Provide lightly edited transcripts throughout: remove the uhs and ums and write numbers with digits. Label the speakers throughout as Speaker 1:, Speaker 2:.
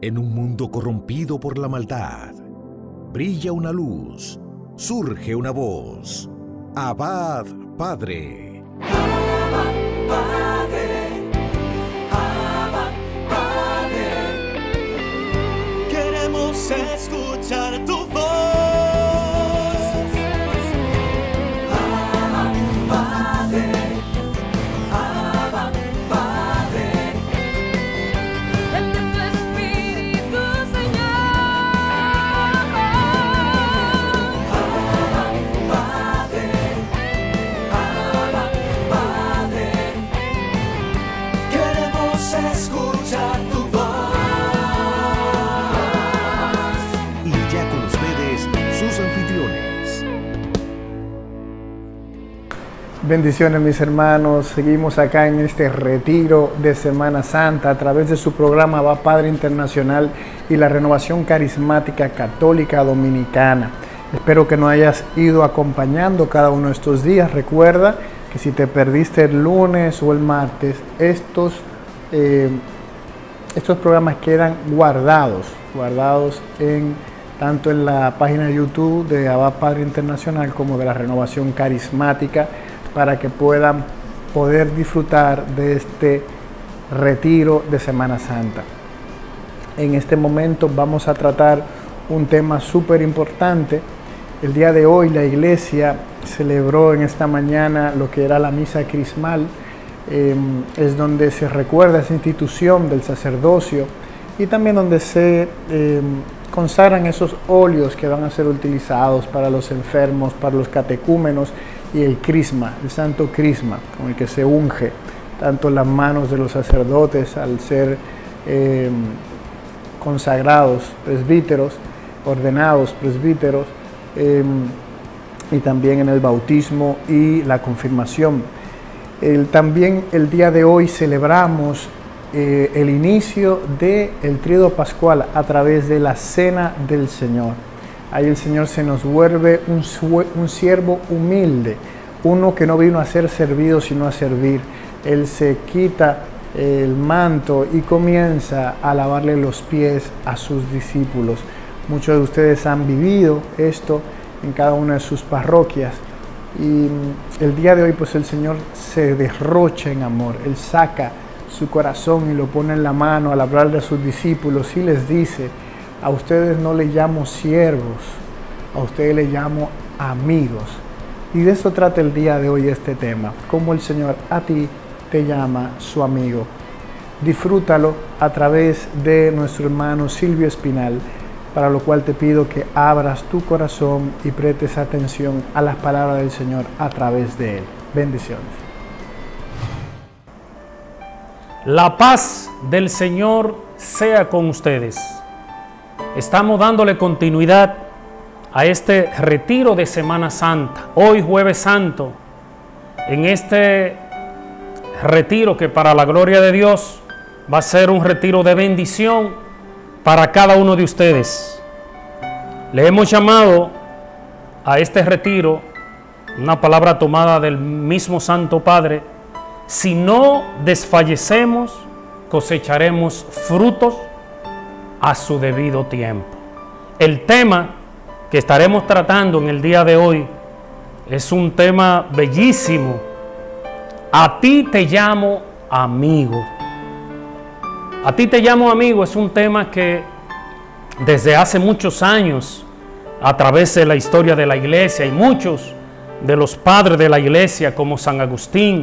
Speaker 1: En un mundo corrompido por la maldad, brilla una luz, surge una voz. Abba, Padre.
Speaker 2: Abba, Padre. Abba, Padre. Queremos escuchar tu voz. Abba, Padre. Abba, Padre.
Speaker 3: Envía tu Espíritu, Señor.
Speaker 2: Abba, Padre. Abba, Padre. Queremos escuchar tu voz.
Speaker 1: Y ya con ustedes, sus anfitriones.
Speaker 4: Bendiciones, mis hermanos. Seguimos acá en este retiro de Semana Santa a través de su programa Abba Padre Internacional y la Renovación Carismática Católica Dominicana. Espero que nos hayas ido acompañando cada uno de estos días. Recuerda que si te perdiste el lunes o el martes, estos programas quedan guardados tanto en la página de YouTube de Abba Padre Internacional como de la Renovación Carismática, para que puedan poder disfrutar de este retiro de Semana Santa. En este momento vamos a tratar un tema súper importante. El día de hoy la iglesia celebró en esta mañana lo que era la misa crismal. Es donde se recuerda esa institución del sacerdocio y también donde se consagran esos óleos que van a ser utilizados para los enfermos, para los catecúmenos, y el crisma, el santo crisma, con el que se unge tanto las manos de los sacerdotes al ser consagrados presbíteros, ordenados presbíteros, y también en el bautismo y la confirmación. También el día de hoy celebramos el inicio del tríodo pascual a través de la cena del Señor. Ahí el Señor se nos vuelve un siervo humilde, uno que no vino a ser servido sino a servir. Él se quita el manto y comienza a lavarle los pies a sus discípulos. Muchos de ustedes han vivido esto en cada una de sus parroquias. Y el día de hoy pues el Señor se derrocha en amor. Él saca su corazón y lo pone en la mano al hablarle a sus discípulos y les dice: a ustedes no les llamo siervos, a ustedes les llamo amigos. Y de eso trata el día de hoy este tema, cómo el Señor a ti te llama su amigo. Disfrútalo a través de nuestro hermano Silvio Espinal, para lo cual te pido que abras tu corazón y prestes atención a las palabras del Señor a través de él. Bendiciones.
Speaker 5: La paz del Señor sea con ustedes. Estamos dándole continuidad a este retiro de Semana Santa. Hoy, Jueves Santo, en este retiro que para la gloria de Dios va a ser un retiro de bendición para cada uno de ustedes. Le hemos llamado a este retiro una palabra tomada del mismo Santo Padre: si no desfallecemos, cosecharemos frutos a su debido tiempo. El tema que estaremos tratando en el día de hoy es un tema bellísimo. A ti te llamo amigo. A ti te llamo amigo es un tema que desde hace muchos años, a través de la historia de la iglesia, y muchos de los padres de la iglesia como San Agustín,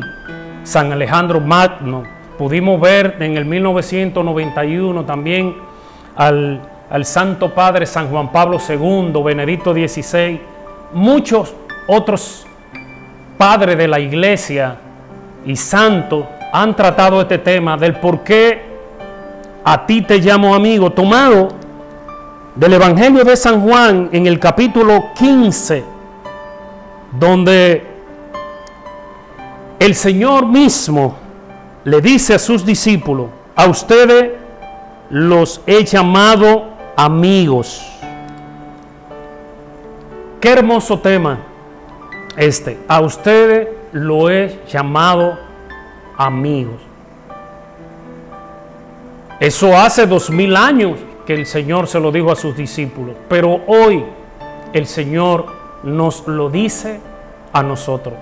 Speaker 5: San Alejandro Magno, pudimos ver en el 1991 también al Santo Padre San Juan Pablo II, Benedicto XVI, muchos otros padres de la iglesia y santos han tratado este tema del por qué a ti te llamo amigo, tomado del Evangelio de San Juan en el capítulo 15, donde el Señor mismo le dice a sus discípulos: a ustedes los he llamado amigos. Qué hermoso tema este: a ustedes lo he llamado amigos. Eso hace 2000 años que el Señor se lo dijo a sus discípulos, pero hoy el Señor nos lo dice a nosotros,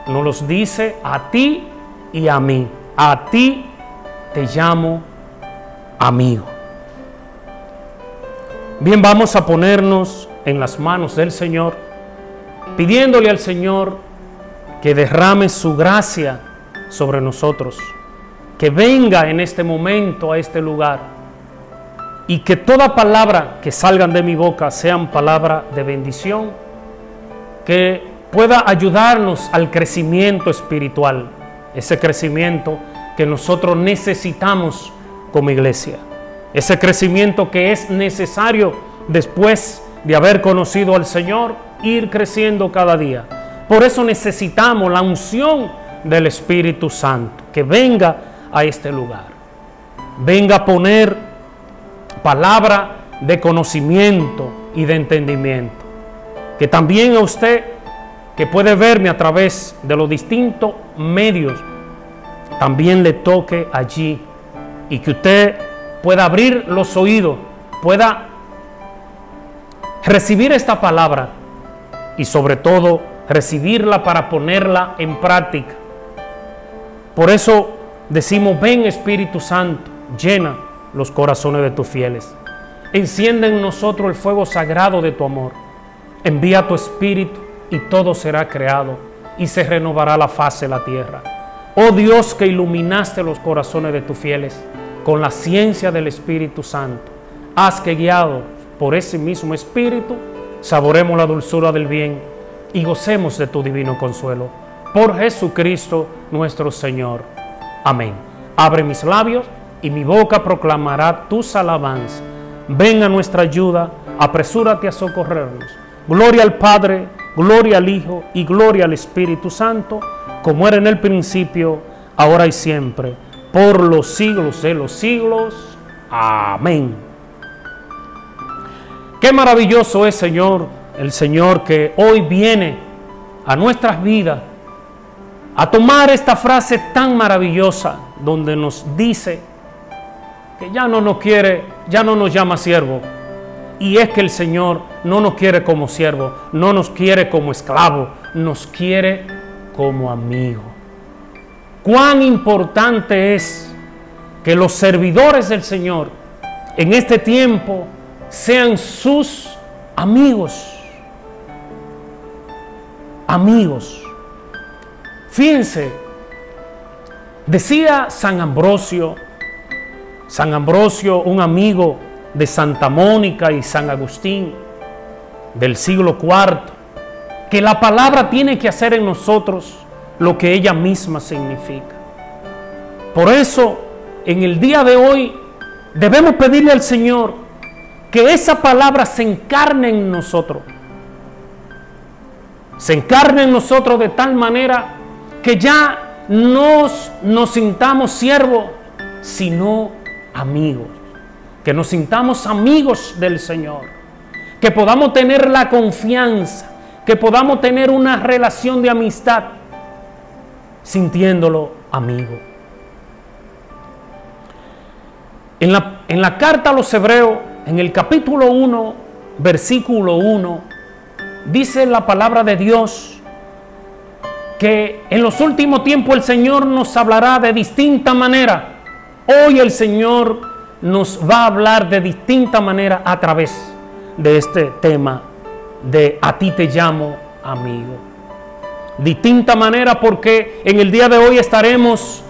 Speaker 5: nos los dice a ti y a mí. A ti te llamo amigo. Bien, vamos a ponernos en las manos del Señor, pidiéndole al Señor que derrame su gracia sobre nosotros, que venga en este momento a este lugar y que toda palabra que salgan de mi boca sean palabras de bendición, que pueda ayudarnos al crecimiento espiritual, ese crecimiento que nosotros necesitamos como iglesia, ese crecimiento que es necesario después de haber conocido al Señor, ir creciendo cada día. Por eso necesitamos la unción del Espíritu Santo, que venga a este lugar, venga a poner palabra de conocimiento y de entendimiento, que también a usted que puede verme a través de los distintos medios, también le toque allí y que usted pueda abrir los oídos, pueda recibir esta palabra y sobre todo recibirla para ponerla en práctica. Por eso decimos: ven Espíritu Santo, llena los corazones de tus fieles, enciende en nosotros el fuego sagrado de tu amor, envía tu Espíritu y todo será creado y se renovará la faz de la tierra. Oh Dios, que iluminaste los corazones de tus fieles con la ciencia del Espíritu Santo, haz que guiados por ese mismo Espíritu saboremos la dulzura del bien y gocemos de tu divino consuelo. Por Jesucristo nuestro Señor. Amén. Abre mis labios y mi boca proclamará tus alabanzas. Ven a nuestra ayuda, apresúrate a socorrernos. Gloria al Padre, gloria al Hijo y gloria al Espíritu Santo, como era en el principio, ahora y siempre, por los siglos de los siglos. Amén. Qué maravilloso es, Señor, el Señor que hoy viene a nuestras vidas a tomar esta frase tan maravillosa donde nos dice que ya no nos quiere, ya no nos llama siervo. Y es que el Señor no nos quiere como siervo, no nos quiere como esclavo, nos quiere como amigo. Cuán importante es que los servidores del Señor en este tiempo sean sus amigos. Amigos. Fíjense, decía San Ambrosio, un amigo de Santa Mónica y San Agustín del siglo IV, que la palabra tiene que hacer en nosotros lo que ella misma significa. Por eso, en el día de hoy, debemos pedirle al Señor que esa palabra se encarne en nosotros. Se encarne en nosotros de tal manera que ya no nos sintamos siervos, sino amigos. Que nos sintamos amigos del Señor. Que podamos tener la confianza, que podamos tener una relación de amistad, sintiéndolo amigo. En la carta a los Hebreos, en el capítulo 1, versículo 1, dice la palabra de Dios que en los últimos tiempos el Señor nos hablará de distinta manera. Hoy el Señor nos va a hablar de distinta manera a través de este tema de a ti te llamo amigo. Distinta manera porque en el día de hoy estaremos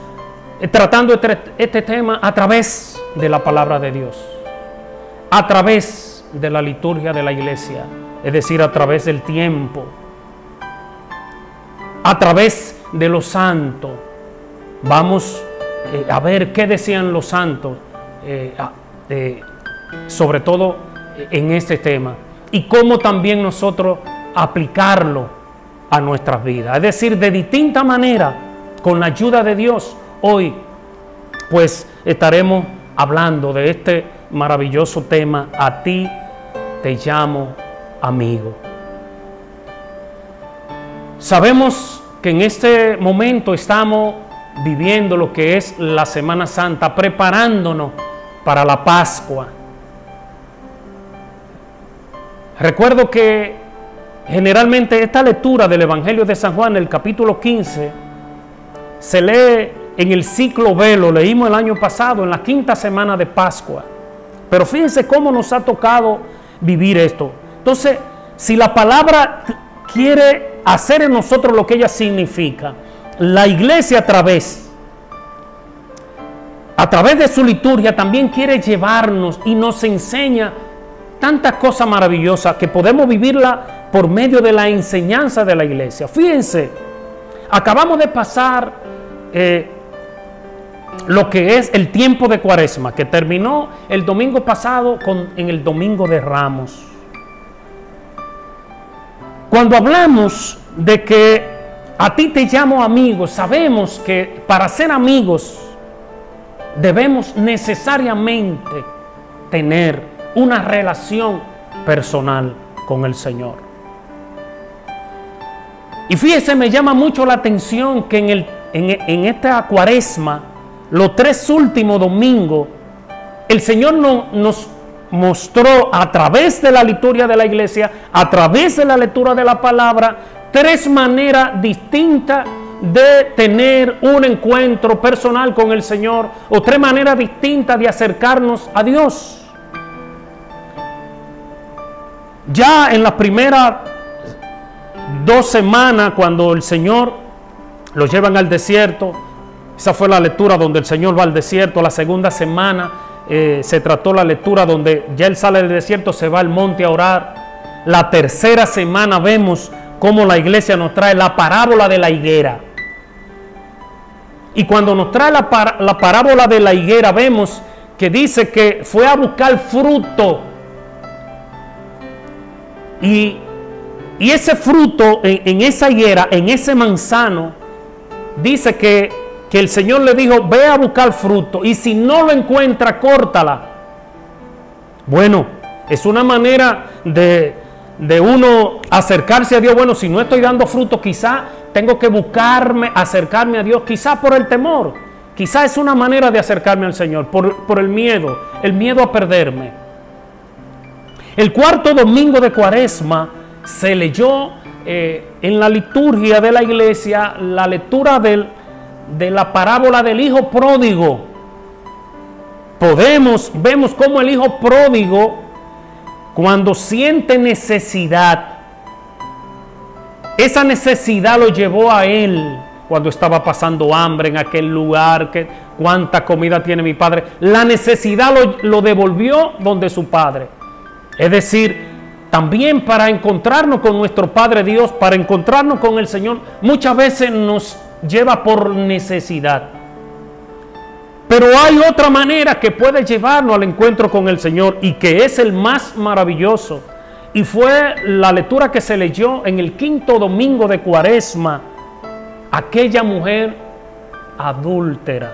Speaker 5: tratando este tema a través de la palabra de Dios, a través de la liturgia de la iglesia, es decir, a través del tiempo, a través de los santos. Vamos a ver qué decían los santos, sobre todo en este tema, y cómo también nosotros aplicarlo a nuestras vidas. Es decir, de distinta manera, con la ayuda de Dios, hoy pues estaremos hablando de este maravilloso tema, a ti te llamo amigo. Sabemos que en este momento estamos viviendo lo que es la Semana Santa, preparándonos para la Pascua. Recuerdo que generalmente esta lectura del Evangelio de San Juan, el capítulo 15, se lee en el ciclo B, lo leímos el año pasado, en la quinta semana de Pascua. Pero fíjense cómo nos ha tocado vivir esto. Entonces, si la palabra quiere hacer en nosotros lo que ella significa, la iglesia a través de su liturgia también quiere llevarnos y nos enseña tantas cosas maravillosas que podemos vivirla por medio de la enseñanza de la iglesia. Fíjense, acabamos de pasar lo que es el tiempo de Cuaresma, que terminó el domingo pasado en el Domingo de Ramos. Cuando hablamos de que a ti te llamo amigo, sabemos que para ser amigos debemos necesariamente tener una relación personal con el Señor. Y fíjese, me llama mucho la atención que en esta Cuaresma, los 3 últimos domingos, el Señor nos mostró a través de la liturgia de la iglesia, a través de la lectura de la palabra, 3 maneras distintas de tener un encuentro personal con el Señor, o 3 maneras distintas de acercarnos a Dios. Ya en las primeras 2 semanas, cuando el Señor lo llevan al desierto, esa fue la lectura donde el Señor va al desierto. La segunda semana se trató la lectura donde ya Él sale del desierto, se va al monte a orar. La tercera semana vemos cómo la iglesia nos trae la parábola de la higuera. Y cuando nos trae la parábola de la higuera, vemos que dice que fue a buscar fruto. Y ese fruto en esa higuera, en ese manzano, dice que el Señor le dijo, ve a buscar fruto y si no lo encuentra, córtala. Bueno, es una manera de uno acercarse a Dios. Bueno, si no estoy dando fruto, quizá tengo que acercarme a Dios, quizá por el temor. Quizá es una manera de acercarme al Señor, por el miedo a perderme. El cuarto domingo de Cuaresma se leyó en la liturgia de la iglesia la lectura de la parábola del hijo pródigo. Vemos cómo el hijo pródigo, cuando siente necesidad, esa necesidad lo llevó a él cuando estaba pasando hambre en aquel lugar, cuánta comida tiene mi padre. La necesidad lo devolvió donde su padre. Es decir, también para encontrarnos con nuestro Padre Dios, para encontrarnos con el Señor, muchas veces nos lleva por necesidad. Pero hay otra manera que puede llevarnos al encuentro con el Señor y que es el más maravilloso. Y fue la lectura que se leyó en el quinto domingo de Cuaresma. Aquella mujer adúltera.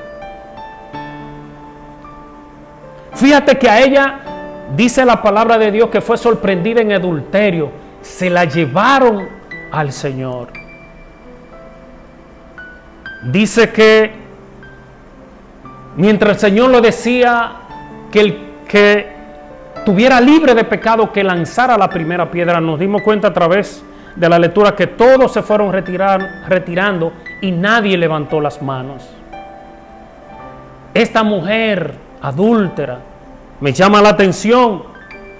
Speaker 5: Fíjate que a ella, dice la palabra de Dios, que fue sorprendida en adulterio. Se la llevaron al Señor. Dice que mientras el Señor le decía que el que estuviera libre de pecado, que lanzara la primera piedra, nos dimos cuenta a través de la lectura que todos se fueron retirando y nadie levantó las manos. Esta mujer adúltera, me llama la atención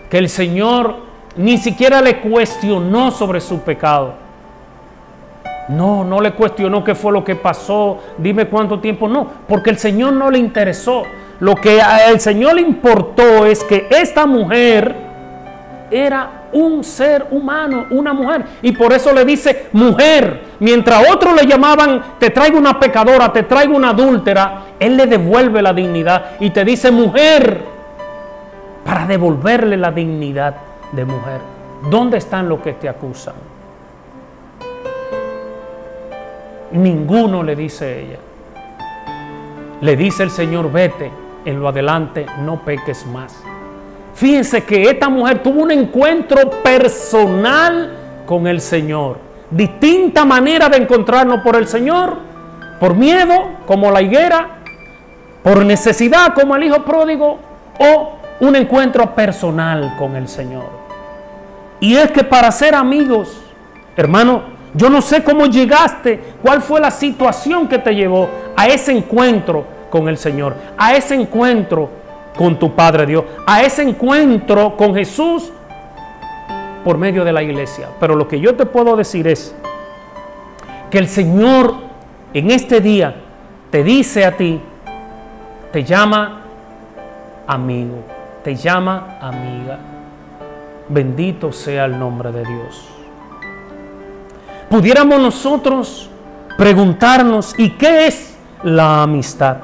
Speaker 5: que el Señor ni siquiera le cuestionó sobre su pecado. No le cuestionó qué fue lo que pasó, dime cuánto tiempo, no, porque el Señor no le interesó. Lo que al Señor le importó es que esta mujer era un ser humano, una mujer, y por eso le dice mujer. Mientras otros le llamaban, te traigo una pecadora, te traigo una adúltera, Él le devuelve la dignidad y te dice mujer, para devolverle la dignidad de mujer. ¿Dónde están los que te acusan? Ninguno, le dice ella. Le dice el Señor, vete, en lo adelante no peques más. Fíjense que esta mujer tuvo un encuentro personal con el Señor. Distinta manera de encontrarnos por el Señor. Por miedo, como la higuera. Por necesidad, como el hijo pródigo. o un encuentro personal con el Señor. Y es que para ser amigos, hermano, yo no sé cómo llegaste, cuál fue la situación que te llevó a ese encuentro con el Señor, a ese encuentro con tu Padre Dios, a ese encuentro con Jesús por medio de la iglesia. Pero lo que yo te puedo decir es que el Señor en este día te dice a ti, te llama amigo, te llama amiga. Bendito sea el nombre de Dios. Pudiéramos nosotros preguntarnos, ¿y qué es la amistad?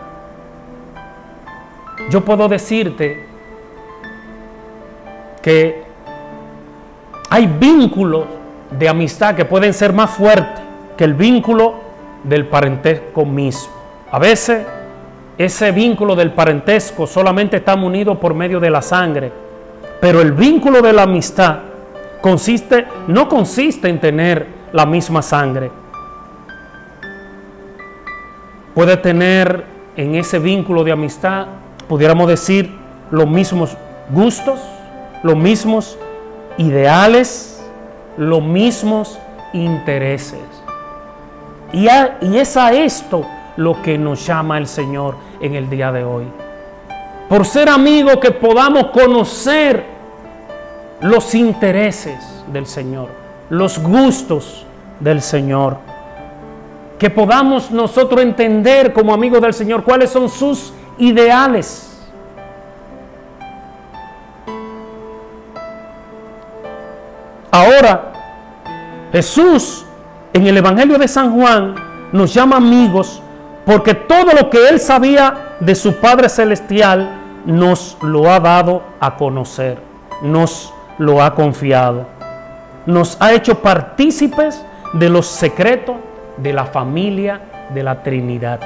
Speaker 5: Yo puedo decirte que hay vínculos de amistad que pueden ser más fuertes que el vínculo del parentesco mismo. A veces ese vínculo del parentesco solamente está unido por medio de la sangre, pero el vínculo de la amistad no consiste en tener la misma sangre. Puede tener en ese vínculo de amistad, pudiéramos decir, los mismos gustos, los mismos ideales, los mismos intereses. Y es a esto lo que nos llama el Señor en el día de hoy. Por ser amigos, que podamos conocer los intereses del Señor, los gustos del Señor. Que podamos nosotros entender como amigos del Señor cuáles son sus ideales. Ahora, Jesús en el Evangelio de San Juan nos llama amigos porque todo lo que Él sabía de su Padre Celestial nos lo ha dado a conocer, nos lo ha confiado, nos ha hecho partícipes de los secretos de la familia de la Trinidad.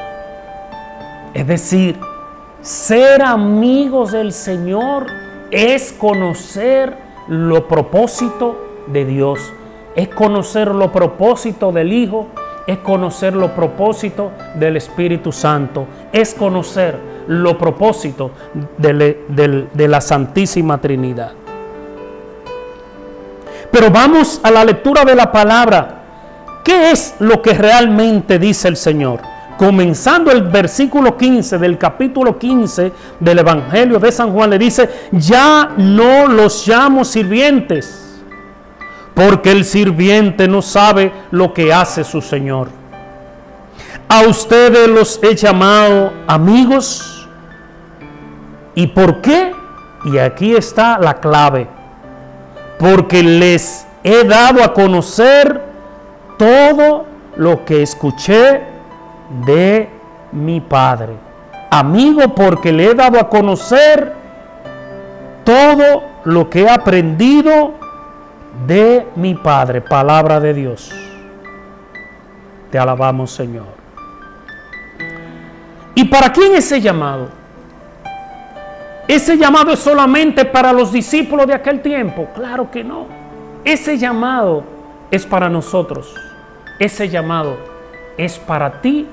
Speaker 5: Es decir, ser amigos del Señor es conocer los propósitos de Dios, es conocer los propósitos del Hijo, es conocer los propósitos del Espíritu Santo, es conocer los propósitos de la Santísima Trinidad. Pero vamos a la lectura de la palabra. ¿Qué es lo que realmente dice el Señor? Comenzando el versículo 15 del capítulo 15 del Evangelio de San Juan, le dice: ya no los llamo sirvientes, porque el sirviente no sabe lo que hace su Señor. A ustedes los he llamado amigos. ¿Y por qué? Y aquí está la clave. Porque les he dado a conocer todo lo que escuché de mi Padre. Amigo, porque le he dado a conocer todo lo que he aprendido de mi Padre. Palabra de Dios. Te alabamos, Señor. ¿Y para quién ese llamado? ¿Ese llamado es solamente para los discípulos de aquel tiempo? Claro que no. Ese llamado es para nosotros. Ese llamado es para ti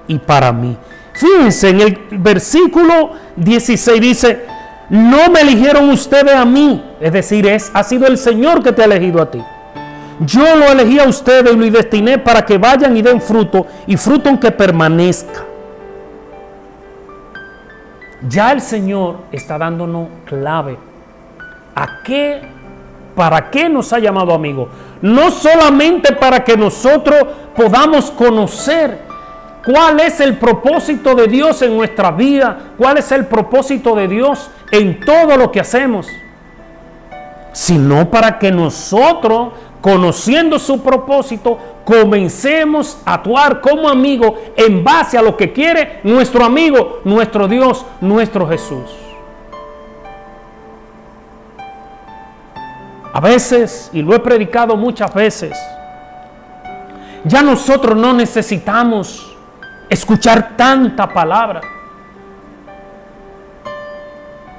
Speaker 5: y para mí. Fíjense, en el versículo 16 dice: no me eligieron ustedes a mí. Es decir, ha sido el Señor que te ha elegido a ti. Yo lo elegí a ustedes y lo destiné para que vayan y den fruto, y fruto en que permanezca. Ya el Señor está dándonos clave. ¿Para qué nos ha llamado amigos? No solamente para que nosotros podamos conocer cuál es el propósito de Dios en nuestra vida, cuál es el propósito de Dios en todo lo que hacemos, sino para que nosotros, conociendo su propósito, comencemos a actuar como amigos en base a lo que quiere nuestro amigo, nuestro Dios, nuestro Jesús. A veces, y lo he predicado muchas veces, ya nosotros no necesitamos escuchar tanta palabra.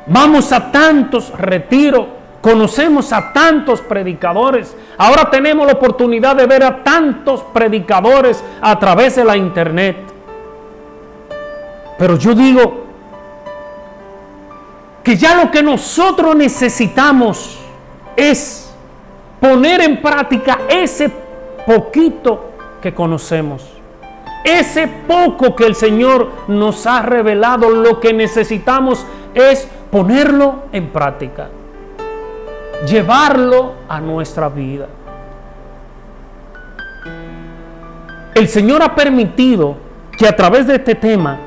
Speaker 5: Vamos a tantos retiros, conocemos a tantos predicadores. Ahora tenemos la oportunidad de ver a tantos predicadores a través de la internet. Pero yo digo, que ya lo que nosotros necesitamos es poner en práctica ese poquito que conocemos, ese poco que el Señor nos ha revelado. Lo que necesitamos es ponerlo en práctica, llevarlo a nuestra vida. El Señor ha permitido que a través de este tema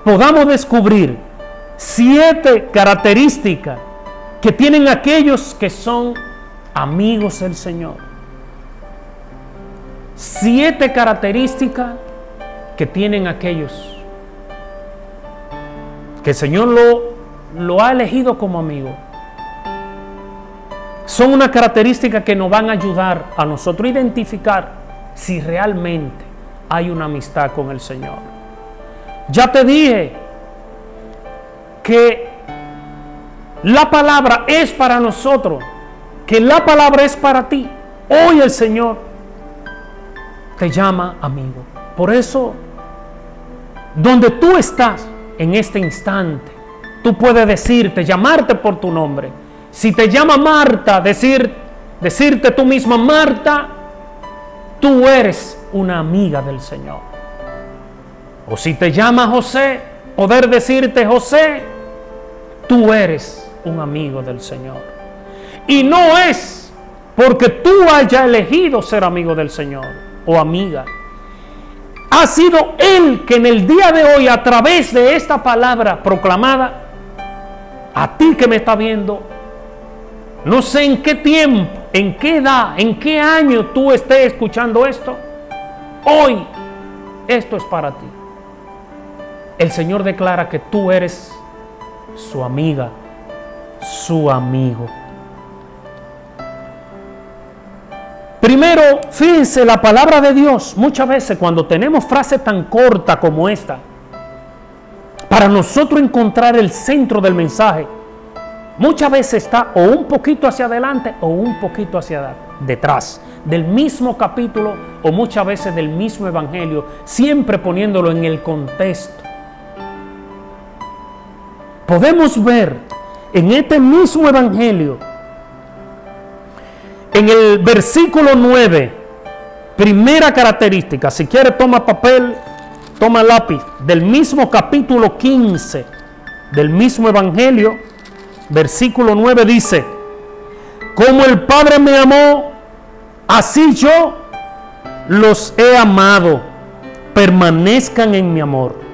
Speaker 5: podamos descubrir 7 características que tienen aquellos que son amigos del Señor. 7 características que tienen aquellos que el Señor lo ha elegido como amigo. Son una característica que nos van a ayudar a nosotros a identificar si realmente hay una amistad con el Señor. Ya te dije que la palabra es para nosotros, que la palabra es para ti. Hoy el Señor te llama amigo. Por eso, donde tú estás en este instante, tú puedes decirte, llamarte por tu nombre. Si te llama Marta, decirte tú misma, Marta, tú eres una amiga del Señor. O si te llama José, poder decirte, José, tú eres un amigo del Señor. Y no es porque tú hayas elegido ser amigo del Señor o amiga. Ha sido Él que en el día de hoy, a través de esta palabra proclamada, a ti que me está viendo, no sé en qué tiempo, en qué edad, en qué año tú estés escuchando esto, hoy esto es para ti. El Señor declara que tú eres su amiga, su amigo. Primero, fíjense, la palabra de Dios, muchas veces cuando tenemos frases tan cortas como esta, para nosotros encontrar el centro del mensaje, muchas veces está o un poquito hacia adelante o un poquito hacia detrás del mismo capítulo o muchas veces del mismo evangelio, siempre poniéndolo en el contexto. Podemos ver en este mismo evangelio, en el versículo 9, primera característica, si quiere toma papel, toma lápiz, del mismo capítulo 15, del mismo evangelio, versículo 9 dice, como el Padre me amó, así yo los he amado, permanezcan en mi amor.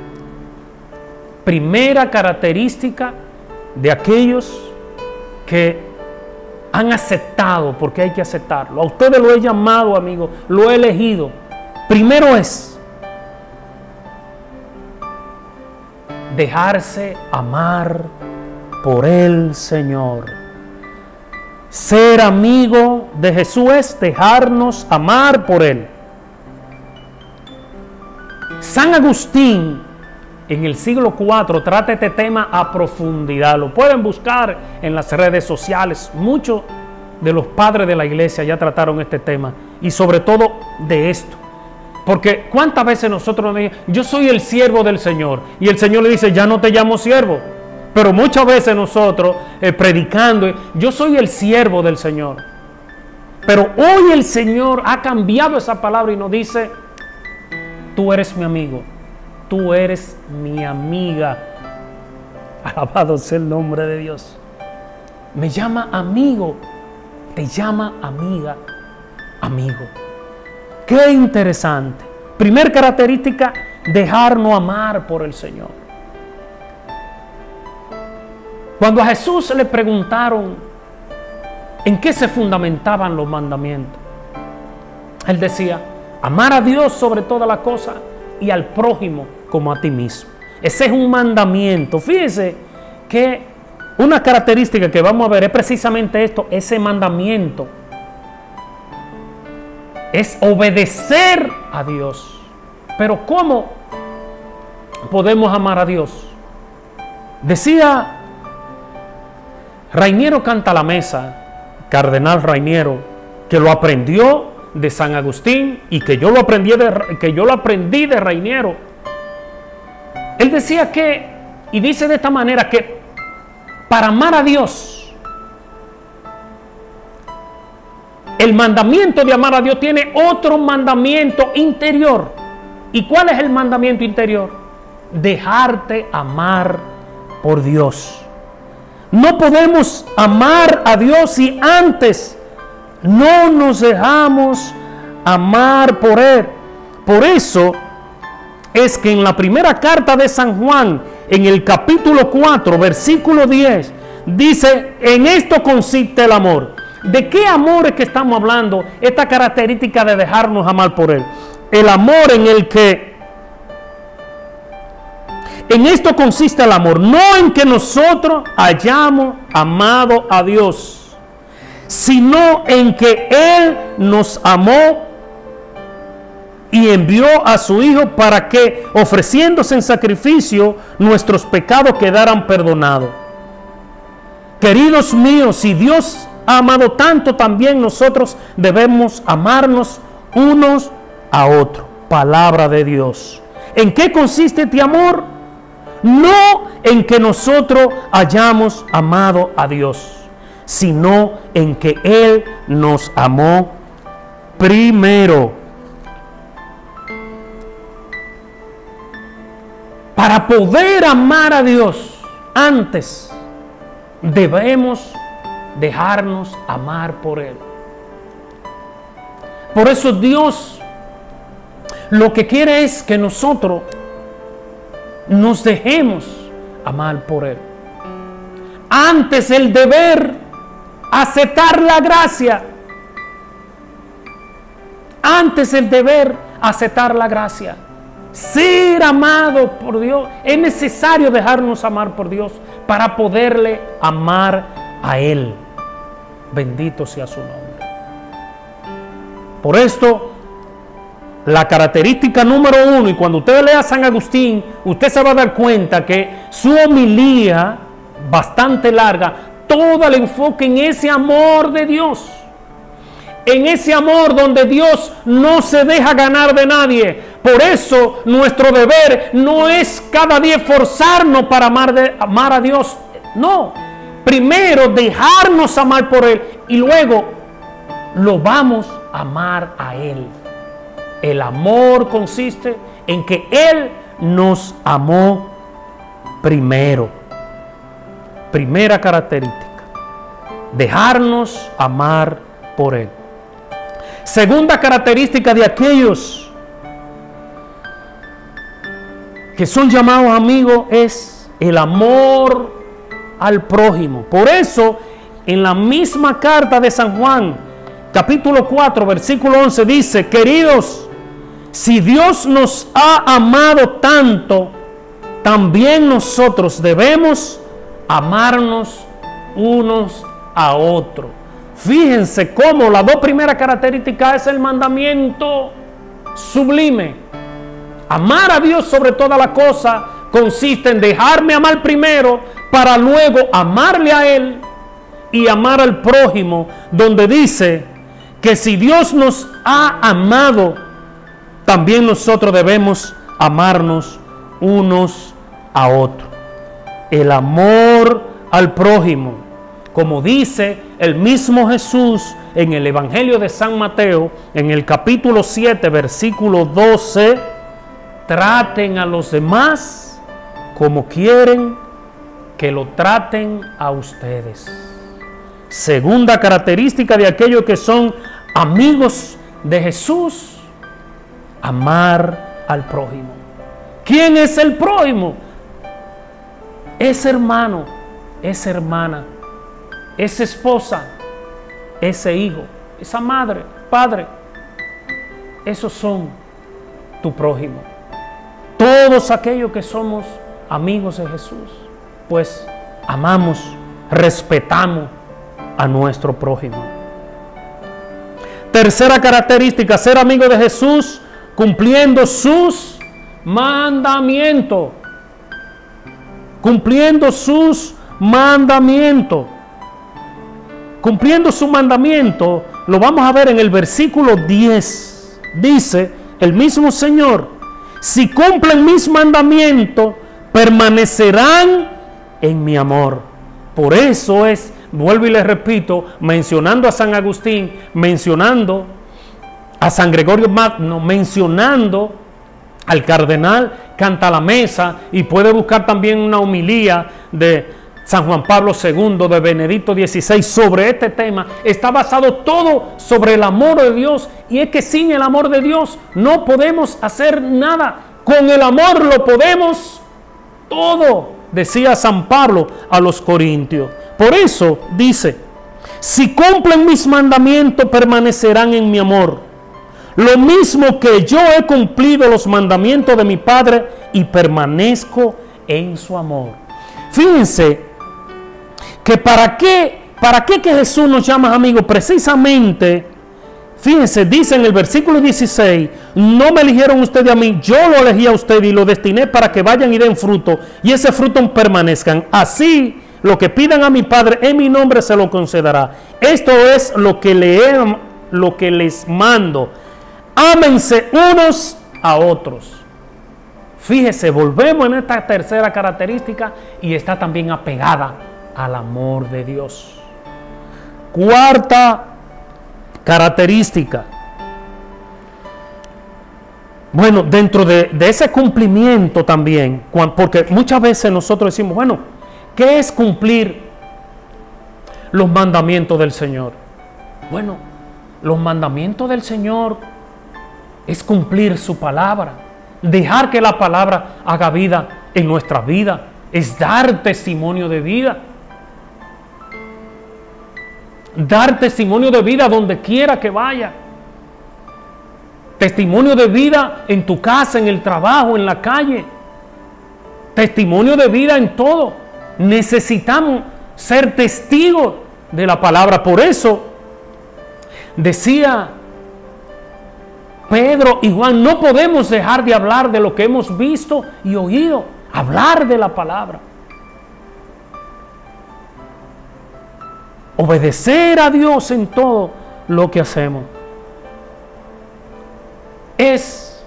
Speaker 5: Primera característica de aquellos que han aceptado, porque hay que aceptarlo. A ustedes lo he llamado, amigo, lo he elegido. Primero es dejarse amar por el Señor. Ser amigo de Jesús es dejarnos amar por Él. San Agustín, en el siglo IV, trata este tema a profundidad. Lo pueden buscar en las redes sociales. Muchos de los padres de la iglesia ya trataron este tema. Y sobre todo de esto. Porque cuántas veces nosotros nos decimos, yo soy el siervo del Señor. Y el Señor le dice, ya no te llamo siervo. Pero muchas veces nosotros predicando, yo soy el siervo del Señor. Pero hoy el Señor ha cambiado esa palabra y nos dice, tú eres mi amigo. Tú eres mi amiga. Alabado sea el nombre de Dios. Me llama amigo. Te llama amiga. Amigo. Qué interesante. Primer característica, dejarnos amar por el Señor. Cuando a Jesús le preguntaron en qué se fundamentaban los mandamientos, Él decía, amar a Dios sobre todas las cosas y al prójimo como a ti mismo. Ese es un mandamiento. Fíjense que una característica que vamos a ver es precisamente esto, ese mandamiento. Es obedecer a Dios. Pero ¿cómo podemos amar a Dios? Decía Rainiero Cantalamessa, Cardenal Rainiero, que lo aprendió de San Agustín y que yo lo aprendí de Rainiero. Él decía que, y dice de esta manera, que para amar a Dios, el mandamiento de amar a Dios tiene otro mandamiento interior. ¿Y cuál es el mandamiento interior? Dejarte amar por Dios. No podemos amar a Dios si antes no nos dejamos amar por Él. Por eso es que en la primera carta de San Juan, en el capítulo 4, versículo 10, dice: en esto consiste el amor. ¿De qué amor es que estamos hablando? Esta característica de dejarnos amar por Él. El amor en el que... En esto consiste el amor, no en que nosotros hayamos amado a Dios, sino en que Él nos amó y envió a su Hijo para que, ofreciéndose en sacrificio, nuestros pecados quedaran perdonados. Queridos míos, si Dios ha amado tanto, también nosotros debemos amarnos unos a otros. Palabra de Dios. ¿En qué consiste este amor? No en que nosotros hayamos amado a Dios, sino en que Él nos amó primero. Para poder amar a Dios, antes debemos dejarnos amar por Él. Por eso Dios lo que quiere es que nosotros nos dejemos amar por Él. Antes el deber aceptar la gracia. Antes el deber aceptar la gracia. Ser amado por Dios. Es necesario dejarnos amar por Dios para poderle amar a Él. Bendito sea su nombre. Por esto, la característica número 1, y cuando usted lea a San Agustín, usted se va a dar cuenta que su homilía, bastante larga, todo el enfoque en ese amor de Dios. En ese amor donde Dios no se deja ganar de nadie. Por eso nuestro deber no es cada día esforzarnos para amar a Dios. No. Primero dejarnos amar por Él y luego lo vamos a amar a Él. El amor consiste en que Él nos amó primero. Primera característica. Dejarnos amar por Él. Segunda característica de aquellos que son llamados amigos es el amor al prójimo. Por eso, en la misma carta de San Juan, capítulo 4, versículo 11, dice: queridos, si Dios nos ha amado tanto, también nosotros debemos amarnos unos a otros. Fíjense cómo las dos primeras características es el mandamiento sublime. Amar a Dios sobre toda la cosa consiste en dejarme amar primero para luego amarle a Él y amar al prójimo, donde dice que si Dios nos ha amado, también nosotros debemos amarnos unos a otros. El amor al prójimo, como dice el mismo Jesús en el Evangelio de San Mateo, en el capítulo 7, versículo 12, traten a los demás como quieren que lo traten a ustedes. Segunda característica de aquellos que son amigos de Jesús: amar al prójimo. ¿Quién es el prójimo? Ese hermano, esa hermana, esa esposa, ese hijo, esa madre, padre. Esos son tu prójimo. Todos aquellos que somos amigos de Jesús, pues amamos, respetamos a nuestro prójimo. Tercera característica: ser amigo de Jesús cumpliendo sus mandamientos. Cumpliendo sus mandamientos. Cumpliendo su mandamiento, lo vamos a ver en el versículo 10. Dice el mismo Señor: si cumplen mis mandamientos, permanecerán en mi amor. Por eso es, vuelvo y les repito, mencionando a San Agustín, mencionando a San Gregorio Magno, mencionando al cardenal Cantalamessa, y puede buscar también una homilía de San Juan Pablo II, de Benedicto XVI sobre este tema. Está basado todo sobre el amor de Dios, y es que sin el amor de Dios no podemos hacer nada. Con el amor lo podemos todo, decía San Pablo a los Corintios. Por eso dice: si cumplen mis mandamientos, permanecerán en mi amor, lo mismo que yo he cumplido los mandamientos de mi Padre y permanezco en su amor. Fíjense que para qué que Jesús nos llama amigos. Precisamente, fíjense, dice en el versículo 16: no me eligieron ustedes a mí, yo lo elegí a ustedes y lo destiné para que vayan y den fruto, y ese fruto permanezcan. Así, lo que pidan a mi Padre en mi nombre se lo concederá. Esto es lo que les mando: ámense unos a otros. Fíjese, volvemos en esta tercera característica, y está también apegada al amor de Dios. Cuarta característica. Bueno, dentro de ese cumplimiento también, porque muchas veces nosotros decimos, bueno, ¿qué es cumplir los mandamientos del Señor? Bueno, los mandamientos del Señor es cumplir su palabra, dejar que la palabra haga vida en nuestra vida, es dar testimonio de vida. Dar testimonio de vida donde quiera que vaya. Testimonio de vida en tu casa, en el trabajo, en la calle. Testimonio de vida en todo. Necesitamos ser testigos de la palabra. Por eso decía Pedro y Juan: no podemos dejar de hablar de lo que hemos visto y oído. Hablar de la palabra. Obedecer a Dios en todo lo que hacemos. Es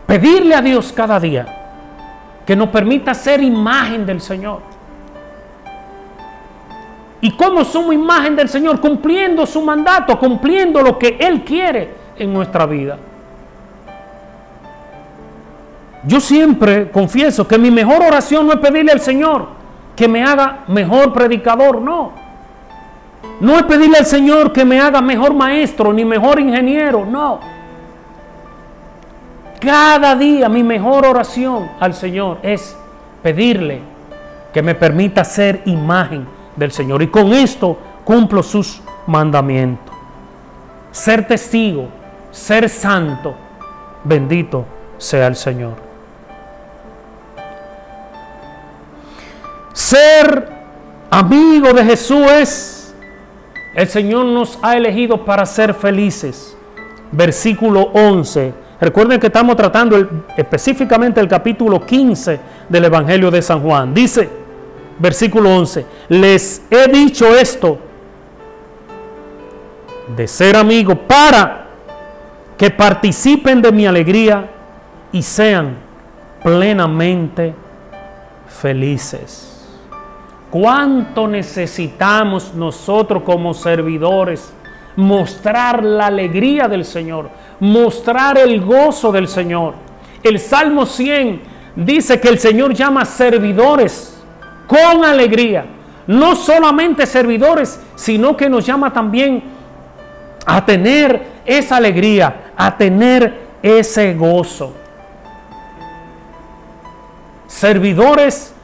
Speaker 5: pedirle a Dios cada día que nos permita ser imagen del Señor. ¿Y cómo somos imagen del Señor? Cumpliendo su mandato, cumpliendo lo que Él quiere en nuestra vida. Yo siempre confieso que mi mejor oración no es pedirle al Señor que me haga mejor predicador, no. No es pedirle al Señor que me haga mejor maestro ni mejor ingeniero, no. Cada día mi mejor oración al Señor es pedirle que me permita ser imagen del Señor, y con esto cumplo sus mandamientos. Ser testigo, ser santo, bendito sea el Señor. Ser amigo de Jesús es: el Señor nos ha elegido para ser felices. Versículo 11. Recuerden que estamos tratando específicamente el capítulo 15 del Evangelio de San Juan. Dice, versículo 11: les he dicho esto de ser amigos para que participen de mi alegría y sean plenamente felices. ¿Cuánto necesitamos nosotros como servidores mostrar la alegría del Señor, mostrar el gozo del Señor? El Salmo 100 dice que el Señor llama servidores con alegría. No solamente servidores, sino que nos llama también a tener esa alegría, a tener ese gozo. Servidores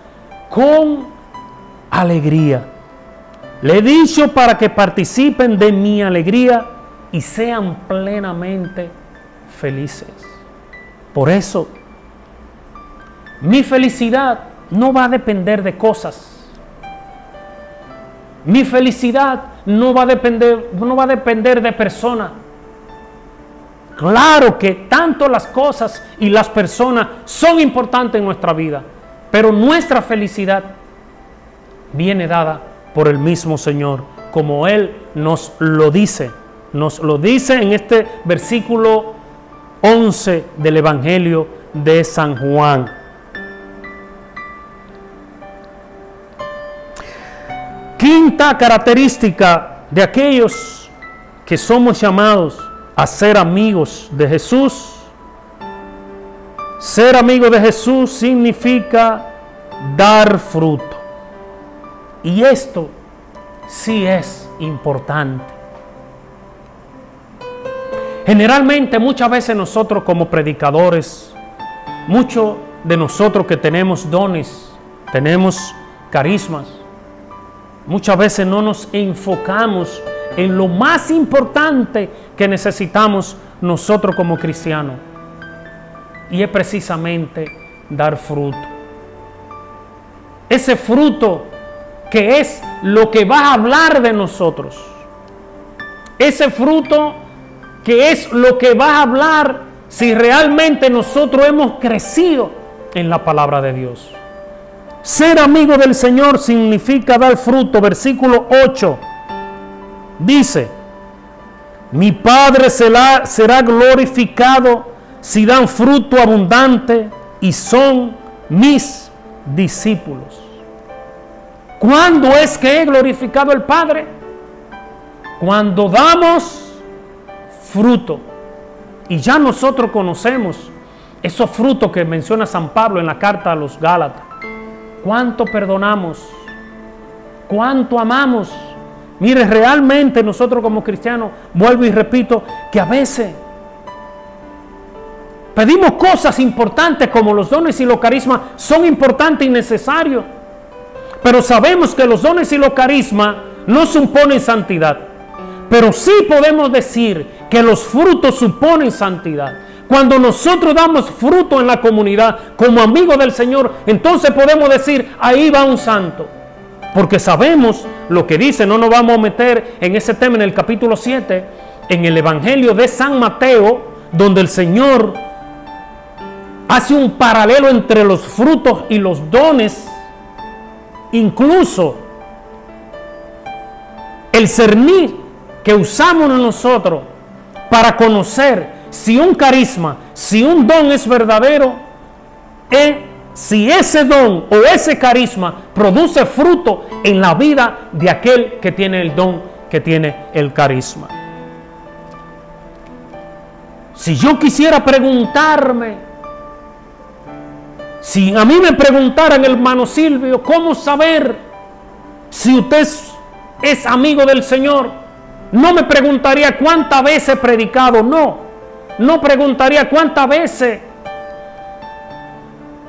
Speaker 5: con alegría. Le he dicho para que participen de mi alegría y sean plenamente felices. Por eso, mi felicidad no va a depender de cosas. Mi felicidad no va a depender de personas. Claro que tanto las cosas y las personas son importantes en nuestra vida, pero nuestra felicidad viene dada por el mismo Señor, como Él nos lo dice en este versículo 11 del Evangelio de San Juan. Quinta característica de aquellos que somos llamados a ser amigos de Jesús. Ser amigo de Jesús significa dar fruto. Y esto sí es importante. Generalmente, muchas veces nosotros como predicadores, muchos de nosotros que tenemos dones, tenemos carismas, muchas veces no nos enfocamos en lo más importante que necesitamos nosotros como cristianos. Y es precisamente dar fruto. Ese fruto que es lo que va a hablar de nosotros. Ese fruto que es lo que va a hablar si realmente nosotros hemos crecido en la palabra de Dios. Ser amigo del Señor significa dar fruto. Versículo 8 dice: mi Padre será glorificado si dan fruto abundante y son mis discípulos. ¿Cuándo es que es glorificado el Padre? Cuando damos fruto. Y ya nosotros conocemos esos frutos que menciona San Pablo en la carta a los Gálatas. ¿Cuánto perdonamos? ¿Cuánto amamos? Mire, realmente nosotros como cristianos, vuelvo y repito, que a veces pedimos cosas importantes como los dones y los carismas, son importantes y necesarios. Pero sabemos que los dones y los carismas no suponen santidad. Pero sí podemos decir que los frutos suponen santidad. Cuando nosotros damos fruto en la comunidad como amigos del Señor, entonces podemos decir, ahí va un santo. Porque sabemos lo que dice, no nos vamos a meter en ese tema en el capítulo 7, en el Evangelio de San Mateo, donde el Señor hace un paralelo entre los frutos y los dones. Incluso el cernir que usamos nosotros para conocer si un carisma, si un don es verdadero, es si ese don o ese carisma produce fruto en la vida de aquel que tiene el don, que tiene el carisma. Si yo quisiera preguntarme, si a mí me preguntaran, hermano Silvio, ¿cómo saber si usted es amigo del Señor? No me preguntaría cuántas veces he predicado, no preguntaría cuántas veces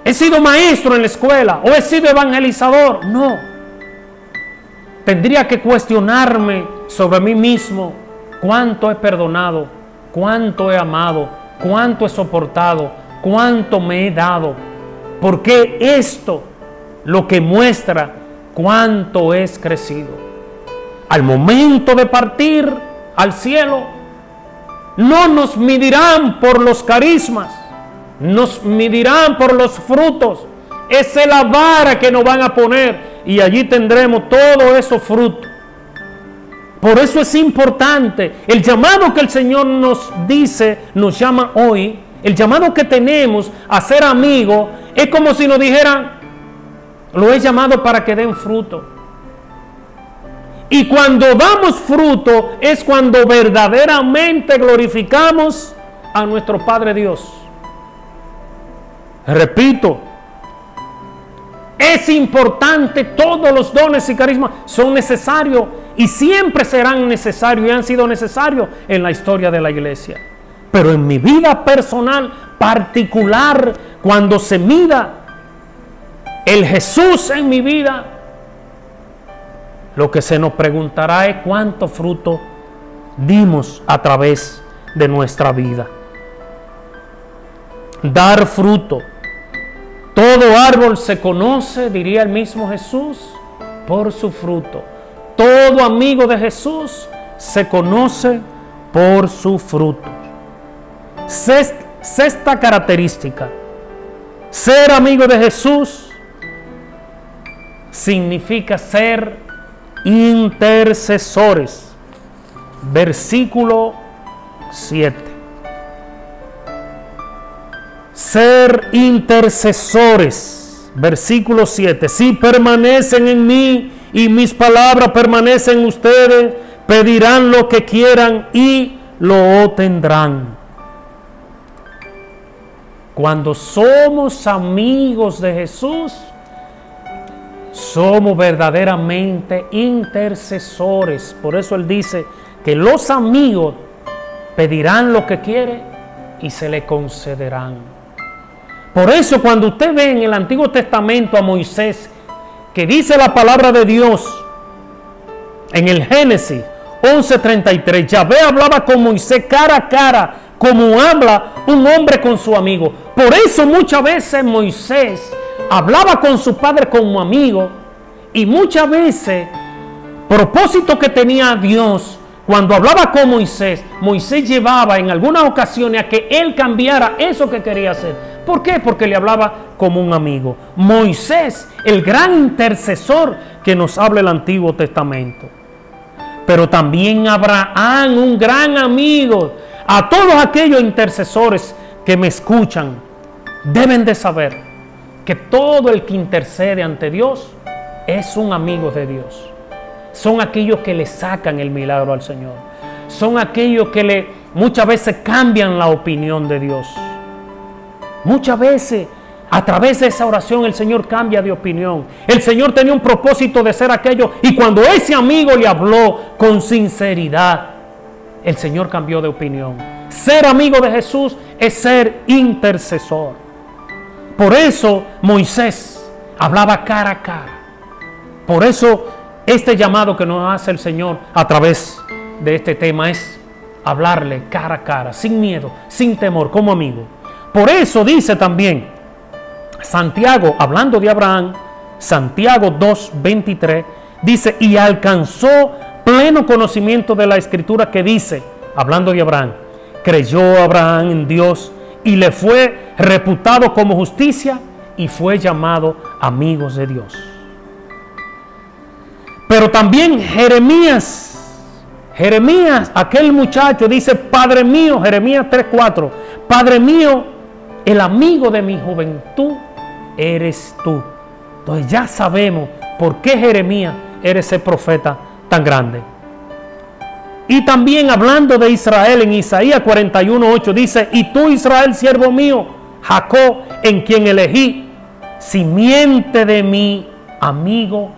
Speaker 5: he sido maestro en la escuela o he sido evangelizador, no. Tendría que cuestionarme sobre mí mismo, cuánto he perdonado, cuánto he amado, cuánto he soportado, cuánto me he dado. Porque esto lo que muestra cuánto es crecido. Al momento de partir al cielo, no nos medirán por los carismas, nos medirán por los frutos. Esa es la vara que nos van a poner y allí tendremos todos esos frutos. Por eso es importante el llamado que el Señor nos dice, nos llama hoy. El llamado que tenemos a ser amigos es como si nos dijeran, lo he llamado para que den fruto. Y cuando damos fruto es cuando verdaderamente glorificamos a nuestro Padre Dios. Repito, es importante, todos los dones y carismas son necesarios y siempre serán necesarios y han sido necesarios en la historia de la iglesia. Pero en mi vida personal particular, cuando se mida el Jesús en mi vida, lo que se nos preguntará es cuánto fruto dimos a través de nuestra vida. Dar fruto. Todo árbol se conoce, diría el mismo Jesús, por su fruto. Todo amigo de Jesús se conoce por su fruto. Sexta característica. Ser amigo de Jesús significa ser intercesores. Versículo 7. Ser intercesores. Versículo 7. Si permanecen en mí y mis palabras permanecen en ustedes, pedirán lo que quieran y lo obtendrán. Cuando somos amigos de Jesús, somos verdaderamente intercesores. Por eso Él dice que los amigos pedirán lo que quieren y se le concederán. Por eso cuando usted ve en el Antiguo Testamento a Moisés, que dice la palabra de Dios en el Génesis 11:33, Yahvé hablaba con Moisés cara a cara, como habla un hombre con su amigo. Por eso muchas veces Moisés hablaba con su padre como amigo, y muchas veces, propósito que tenía Dios, cuando hablaba con Moisés, Moisés llevaba en algunas ocasiones a que él cambiara eso que quería hacer. ¿Por qué? Porque le hablaba como un amigo. Moisés, el gran intercesor que nos habla el Antiguo Testamento. Pero también Abraham, un gran amigo. A todos aquellos intercesores que me escuchan, deben de saber que todo el que intercede ante Dios es un amigo de Dios. Son aquellos que le sacan el milagro al Señor. Son aquellos que muchas veces cambian la opinión de Dios. Muchas veces a través de esa oración el Señor cambia de opinión. El Señor tenía un propósito de ser aquello, y cuando ese amigo le habló con sinceridad, el Señor cambió de opinión. Ser amigo de Jesús es ser intercesor. Por eso Moisés hablaba cara a cara. Por eso este llamado que nos hace el Señor a través de este tema es hablarle cara a cara, sin miedo, sin temor, como amigo. Por eso dice también Santiago, hablando de Abraham, Santiago 2:23, dice, y alcanzó pleno conocimiento de la Escritura que dice, hablando de Abraham, creyó Abraham en Dios y le fue reputado como justicia y fue llamado amigos de Dios. Pero también Jeremías, aquel muchacho dice, Padre mío, Jeremías 3:4, Padre mío, el amigo de mi juventud eres tú. Entonces ya sabemos por qué Jeremías era ese profeta tan grande. Y también hablando de Israel, en Isaías 41:8 dice, y tú Israel, siervo mío, Jacob, en quien elegí, simiente de mi amigo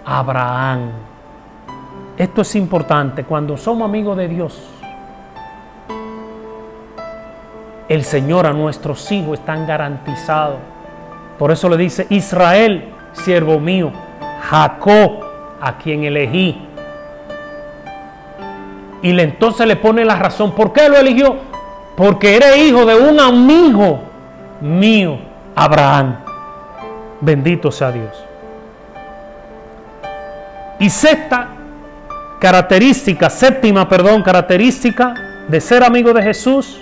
Speaker 5: Abraham. Esto es importante. Cuando somos amigos de Dios, el Señor a nuestros hijos están garantizados. Por eso le dice, Israel, siervo mío, Jacob, a quien elegí. Y entonces le pone la razón. ¿Por qué lo eligió? Porque eres hijo de un amigo mío, Abraham. Bendito sea Dios. Y séptima característica de ser amigo de Jesús,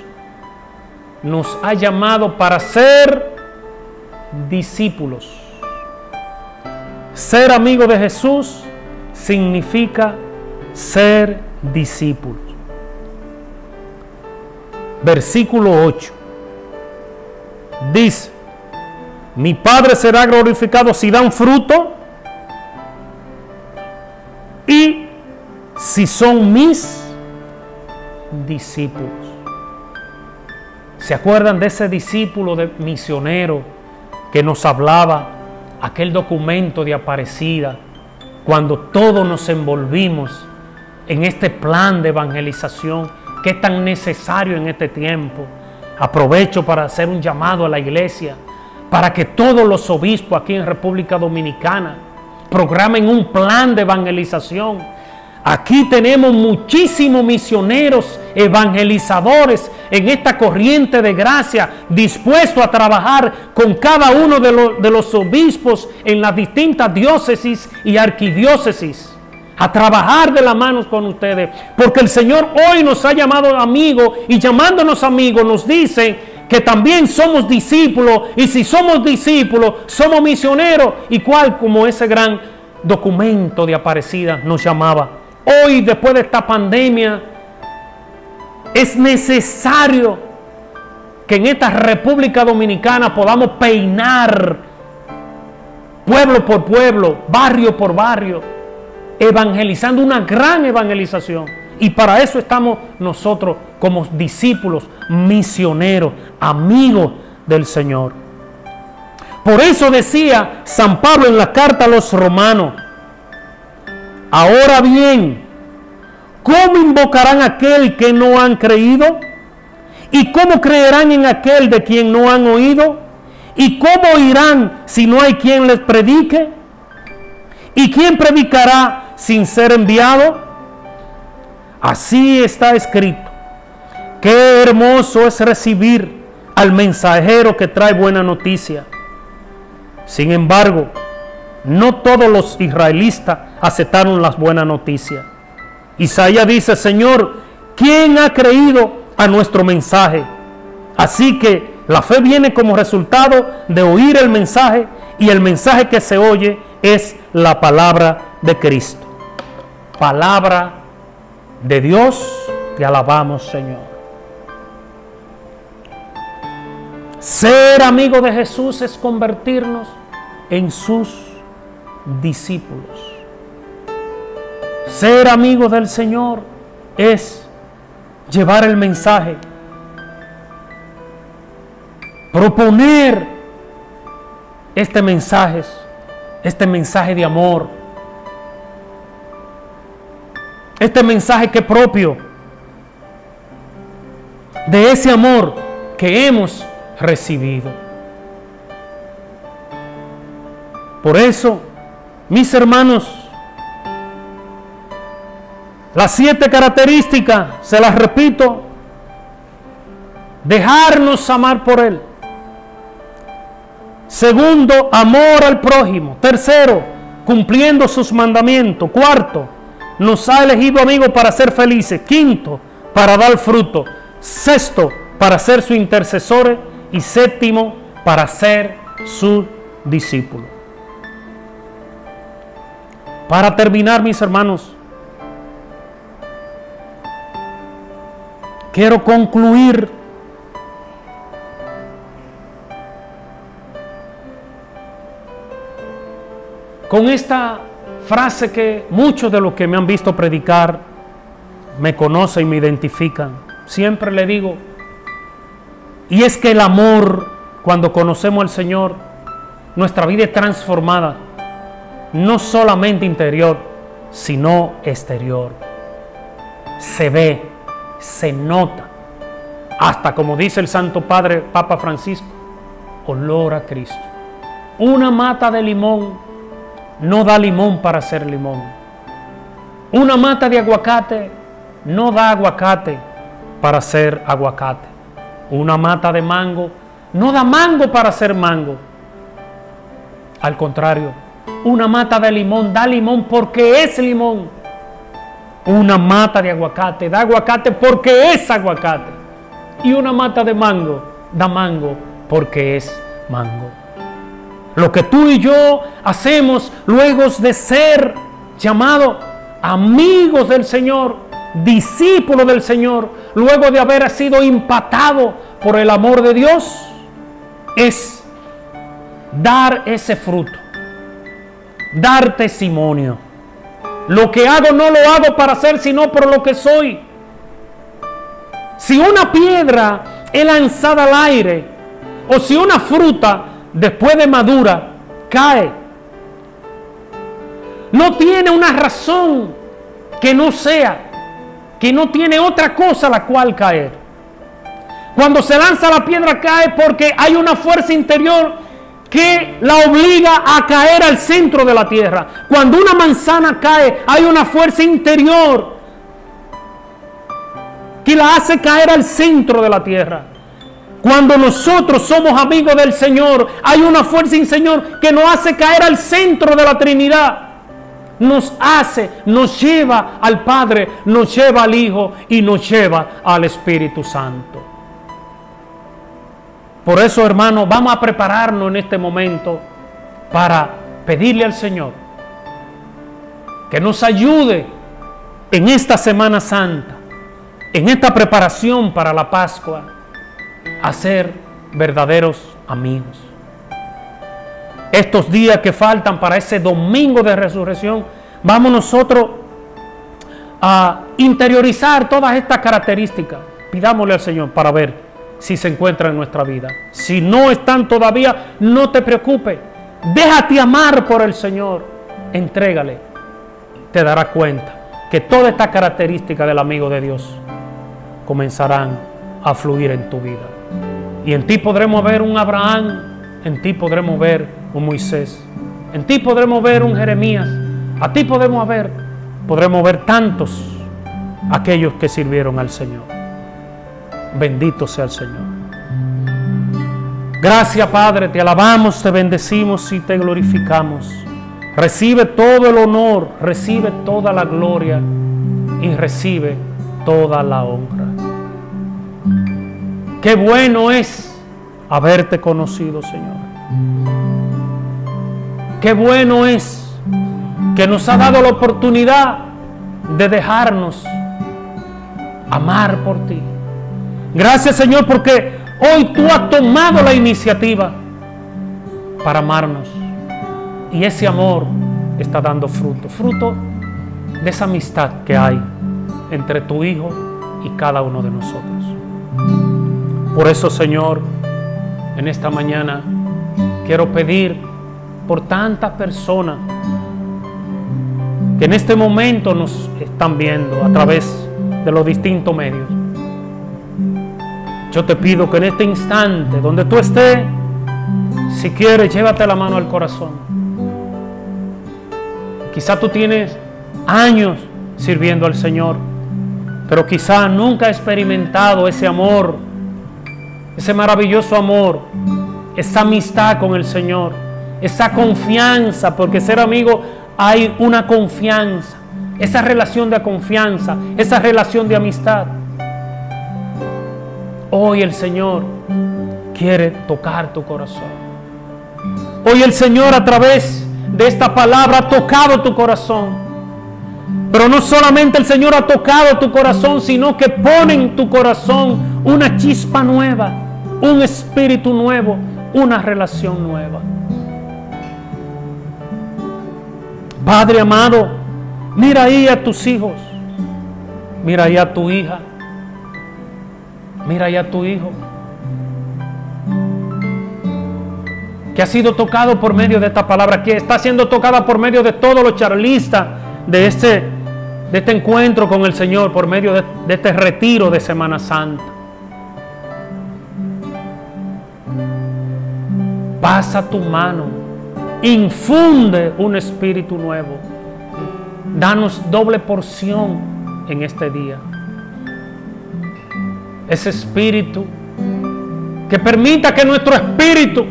Speaker 5: nos ha llamado para ser discípulos. Ser amigo de Jesús significa ser discípulos. Versículo 8 dice, mi Padre será glorificado si dan fruto y si son mis discípulos. ¿Se acuerdan de ese discípulo de misionero que nos hablaba aquel documento de Aparecida, cuando todos nos envolvimos en este plan de evangelización que es tan necesario en este tiempo? Aprovecho para hacer un llamado a la iglesia para que todos los obispos aquí en República Dominicana programen un plan de evangelización. Aquí tenemos muchísimos misioneros, evangelizadores en esta corriente de gracia, dispuestos a trabajar con cada uno de los obispos en las distintas diócesis y arquidiócesis, a trabajar de la mano con ustedes, porque el Señor hoy nos ha llamado amigos, y llamándonos amigos nos dice que también somos discípulos, y si somos discípulos, somos misioneros, igual como ese gran documento de Aparecida nos llamaba. Hoy, después de esta pandemia, es necesario que en esta República Dominicana podamos peinar pueblo por pueblo, barrio por barrio, evangelizando, una gran evangelización. Y para eso estamos nosotros como discípulos, misioneros, amigos del Señor. Por eso decía San Pablo en la carta a los romanos: ahora bien, ¿cómo invocarán a aquel que no han creído? ¿Y cómo creerán en aquel de quien no han oído? ¿Y cómo oirán si no hay quien les predique? ¿Y quién predicará sin ser enviado? Así está escrito: qué hermoso es recibir al mensajero que trae buena noticia. Sin embargo, no todos los israelitas aceptaron las buenas noticias. Isaías dice: Señor, ¿quién ha creído a nuestro mensaje? Así que la fe viene como resultado de oír el mensaje, y el mensaje que se oye es la palabra de Cristo. Palabra de Dios, te alabamos, Señor. Ser amigo de Jesús es convertirnos en sus discípulos. Ser amigo del Señor es llevar el mensaje, proponer este mensaje de amor, este mensaje que es propio de ese amor que hemos recibido. Por eso, mis hermanos, las 7 características, se las repito: dejarnos amar por Él. Segundo, amor al prójimo. Tercero, cumpliendo sus mandamientos. Cuarto, nos ha elegido amigos para ser felices. Quinto, para dar fruto. Sexto, para ser su intercesores. Y séptimo, para ser su discípulo. Para terminar, mis hermanos, quiero concluir con esta frase que muchos de los que me han visto predicar me conocen y me identifican. Siempre le digo, y es que el amor, cuando conocemos al Señor, nuestra vida es transformada, no solamente interior, sino exterior. Se ve, se nota, hasta como dice el Santo Padre Papa Francisco, olor a Cristo. Una mata de limón no da limón para hacer limón. Una mata de aguacate no da aguacate para hacer aguacate. Una mata de mango no da mango para hacer mango. Al contrario, una mata de limón da limón porque es limón. Una mata de aguacate da aguacate porque es aguacate. Y una mata de mango da mango porque es mango. Lo que tú y yo hacemos luego de ser llamados amigos del Señor, discípulos del Señor, luego de haber sido impactados por el amor de Dios, es dar ese fruto, dar testimonio. Lo que hago no lo hago para ser, sino por lo que soy. Si una piedra es lanzada al aire, o si una fruta después de madura cae, no tiene una razón que no sea, que no tiene otra cosa a la cual caer. Cuando se lanza la piedra cae porque hay una fuerza interior que la obliga a caer al centro de la tierra. Cuando una manzana cae, hay una fuerza interior que la hace caer al centro de la tierra. Cuando nosotros somos amigos del Señor, hay una fuerza en Señor que nos hace caer al centro de la Trinidad. Nos lleva al Padre, nos lleva al Hijo y nos lleva al Espíritu Santo. Por eso, hermanos, vamos a prepararnos en este momento para pedirle al Señor que nos ayude en esta Semana Santa, en esta preparación para la Pascua, a ser verdaderos amigos. estos días que faltan para ese domingo de resurrección, vamos nosotros a interiorizar todas estas características. Pidámosle al Señor para ver si se encuentran en nuestra vida. Si no están todavía, no te preocupes. Déjate amar por el Señor. Entrégale. Te darás cuenta que todas estas características del amigo de Dios comenzarán a fluir en tu vida. Y en ti podremos ver un Abraham, en ti podremos ver un Moisés, en ti podremos ver un Jeremías, a ti podremos ver tantos aquellos que sirvieron al Señor. Bendito sea el Señor. Gracias, Padre, te alabamos, te bendecimos y te glorificamos. Recibe todo el honor, recibe toda la gloria y recibe toda la honra. Qué bueno es haberte conocido, Señor. Qué bueno es que nos ha dado la oportunidad de dejarnos amar por ti. Gracias, Señor, porque hoy tú has tomado la iniciativa para amarnos. Y ese amor está dando fruto de esa amistad que hay entre tu Hijo y cada uno de nosotros. Por eso, Señor, en esta mañana quiero pedir por tantas personas que en este momento nos están viendo a través de los distintos medios. Yo te pido que en este instante, donde tú estés, si quieres, llévate la mano al corazón. Quizá tú tienes años sirviendo al Señor, pero quizá nunca has experimentado ese amor, ese maravilloso amor, esa amistad con el Señor, esa confianza, porque ser amigo hay una confianza, esa relación de confianza, esa relación de amistad. Hoy el Señor quiere tocar tu corazón. Hoy el Señor, a través de esta palabra, ha tocado tu corazón. Pero no solamente el Señor ha tocado tu corazón, sino que pone en tu corazón una chispa nueva, un espíritu nuevo, una relación nueva. Padre amado, mira ahí a tus hijos, mira ahí a tu hija, mira ahí a tu hijo, que ha sido tocado por medio de esta palabra, que está siendo tocada por medio de todos los charlistas de este encuentro con el Señor, por medio de este retiro de Semana Santa. Pasa tu mano, infunde un espíritu nuevo, danos doble porción en este día. Ese espíritu que permita que nuestro espíritu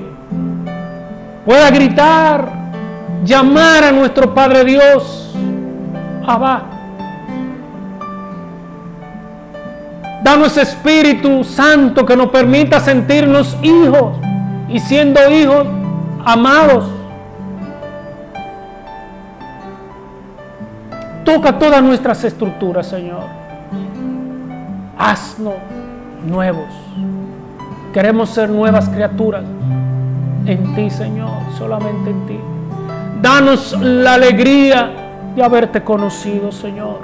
Speaker 5: pueda gritar, llamar a nuestro Padre Dios, Abba. Danos ese Espíritu Santo que nos permita sentirnos hijos y siendo hijos amados. Toca todas nuestras estructuras, Señor. Haznos nuevos. Queremos ser nuevas criaturas en ti, Señor, solamente en ti. Danos la alegría de haberte conocido, Señor.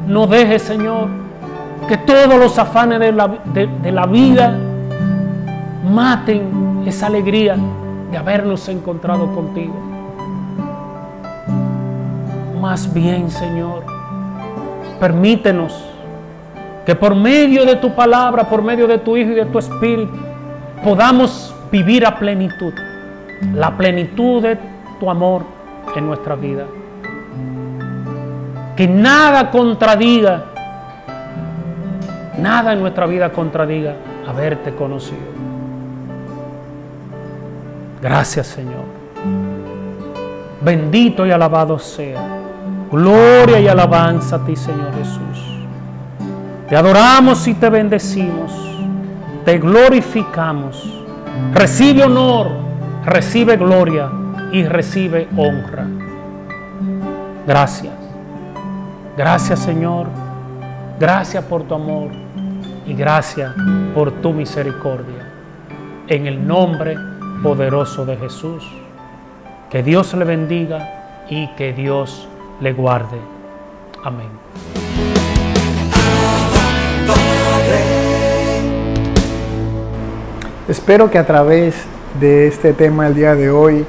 Speaker 5: No dejes, Señor, que todos los afanes de la vida maten esa alegría de habernos encontrado contigo. Más bien, Señor, permítenos que por medio de tu palabra, por medio de tu Hijo y de tu Espíritu, podamos vivir a plenitud, la plenitud de tu amor en nuestra vida. Que nada contradiga, nada en nuestra vida contradiga haberte conocido. Gracias, Señor. Bendito y alabado sea. Gloria y alabanza a ti, Señor Jesús. Te adoramos y te bendecimos. Te glorificamos. Recibe honor, recibe gloria y recibe honra. Gracias. Gracias, Señor. Gracias por tu amor y gracias por tu misericordia. En el nombre poderoso de Jesús. Que Dios le bendiga y que Dios le guarde. Amén.
Speaker 4: Espero que a través de este tema el día de hoy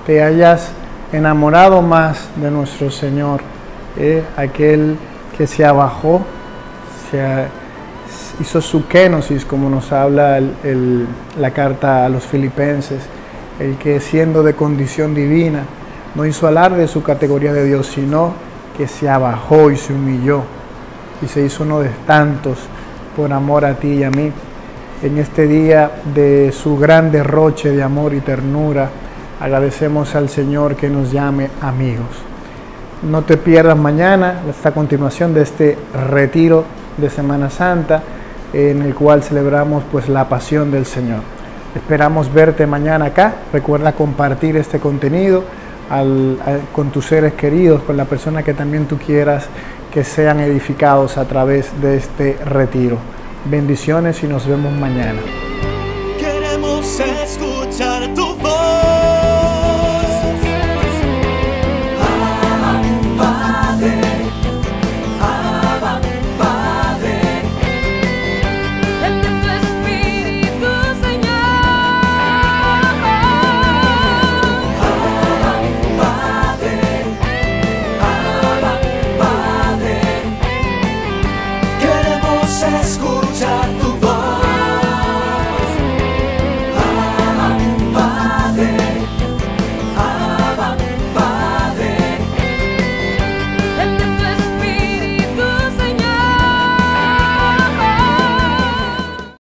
Speaker 4: te hayas enamorado más de nuestro Señor, aquel que se abajó, hizo su kenosis, como nos habla la carta a los Filipenses, el que siendo de condición divina no hizo alarde de su categoría de Dios, sino que se abajó y se humilló y se hizo uno de tantos por amor a ti y a mí. En este día de su gran derroche de amor y ternura, agradecemos al Señor que nos llame amigos. No te pierdas mañana esta continuación de este retiro de Semana Santa, en el cual celebramos pues la pasión del Señor. Esperamos verte mañana acá. Recuerda compartir este contenido con tus seres queridos, con la persona que también tú quieras que sean edificados a través de este retiro. Bendiciones y nos vemos mañana.